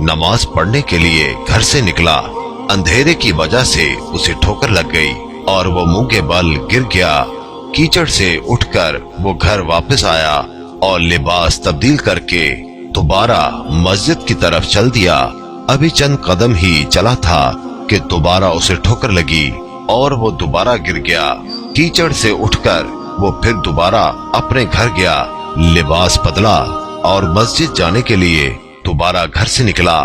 नमाज पढ़ने के लिए घर से निकला। अंधेरे की वजह से उसे ठोकर लग गई और वो मुंह के बल गिर गया। कीचड़ से उठकर वो घर वापस आया और लिबास तब्दील करके दोबारा मस्जिद की तरफ चल दिया। अभी चंद कदम ही चला था कि दोबारा उसे ठोकर लगी और वो दोबारा गिर गया। कीचड़ से उठकर वो फिर दोबारा अपने घर गया, लिबास बदला और मस्जिद जाने के लिए दोबारा घर से निकला।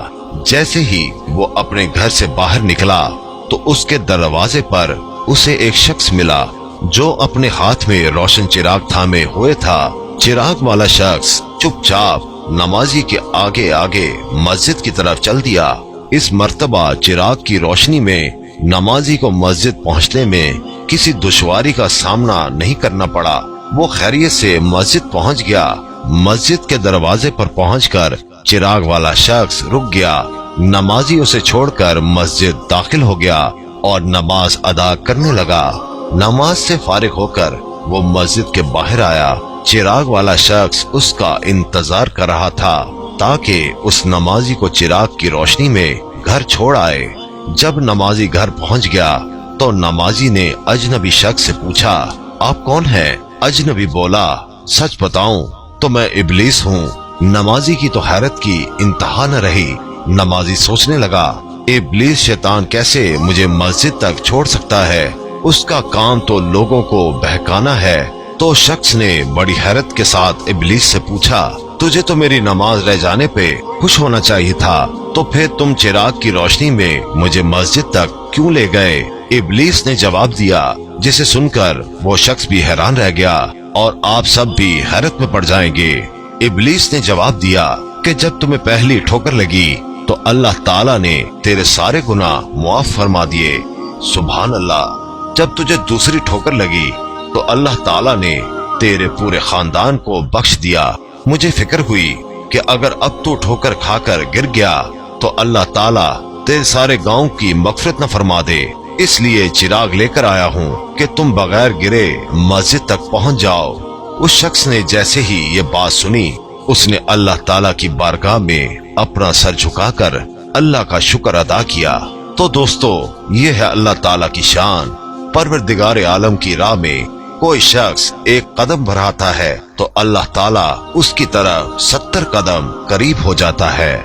जैसे ही वो अपने घर से बाहर निकला तो उसके दरवाजे पर उसे एक शख्स मिला जो अपने हाथ में रोशन चिराग थामे हुए था। चिराग वाला शख्स चुपचाप नमाजी के आगे आगे मस्जिद की तरफ चल दिया। इस मर्तबा चिराग की रोशनी में नमाजी को मस्जिद पहुंचने में किसी दुश्वारी का सामना नहीं करना पड़ा। वो खैरियत से मस्जिद पहुंच गया। मस्जिद के दरवाजे पर पहुंचकर चिराग वाला शख्स रुक गया। नमाजी उसे छोड़कर मस्जिद दाखिल हो गया और नमाज अदा करने लगा। नमाज से फारिग होकर वो मस्जिद के बाहर आया। चिराग वाला शख्स उसका इंतजार कर रहा था ताकि उस नमाजी को चिराग की रोशनी में घर छोड़ आए। जब नमाजी घर पहुंच गया तो नमाजी ने अजनबी शख्स से पूछा, आप कौन हैं? अजनबी बोला, सच बताऊं तो मैं इब्लीस हूँ। नमाजी की तो हैरत की इंतहा न रही। नमाजी सोचने लगा, इब्लीस शैतान कैसे मुझे मस्जिद तक छोड़ सकता है? उसका काम तो लोगों को बहकाना है। तो शख्स ने बड़ी हैरत के साथ इब्लीस से पूछा, तुझे तो मेरी नमाज रह जाने पे खुश होना चाहिए था, तो फिर तुम चिराग की रोशनी में मुझे मस्जिद तक क्यों ले गए? इब्लीस ने जवाब दिया, जिसे सुनकर वो शख्स भी हैरान रह गया और आप सब भी हैरत में पड़ जाएंगे। इब्लीस ने जवाब दिया कि जब तुम्हें पहली ठोकर लगी तो अल्लाह ताला ने तेरे सारे गुनाह मुआफ फरमा दिए। सुभान अल्लाह। जब तुझे दूसरी ठोकर लगी तो अल्लाह ताला ने तेरे पूरे खानदान को बख्श दिया। मुझे फिक्र हुई कि अगर अब तू ठोकर खाकर गिर गया तो अल्लाह ताला तेरे सारे गांव की मगफिरत न फरमा दे। इसलिए चिराग लेकर आया हूँ कि तुम बगैर गिरे मस्जिद तक पहुँच जाओ। उस शख्स ने जैसे ही ये बात सुनी उसने अल्लाह ताला की बारगाह में अपना सर झुकाकर अल्लाह का शुक्र अदा किया। तो दोस्तों, ये है अल्लाह ताला की शान। परवरदिगार आलम की राह में कोई शख्स एक कदम बढ़ाता है तो अल्लाह ताला उसकी तरफ 70 कदम करीब हो जाता है।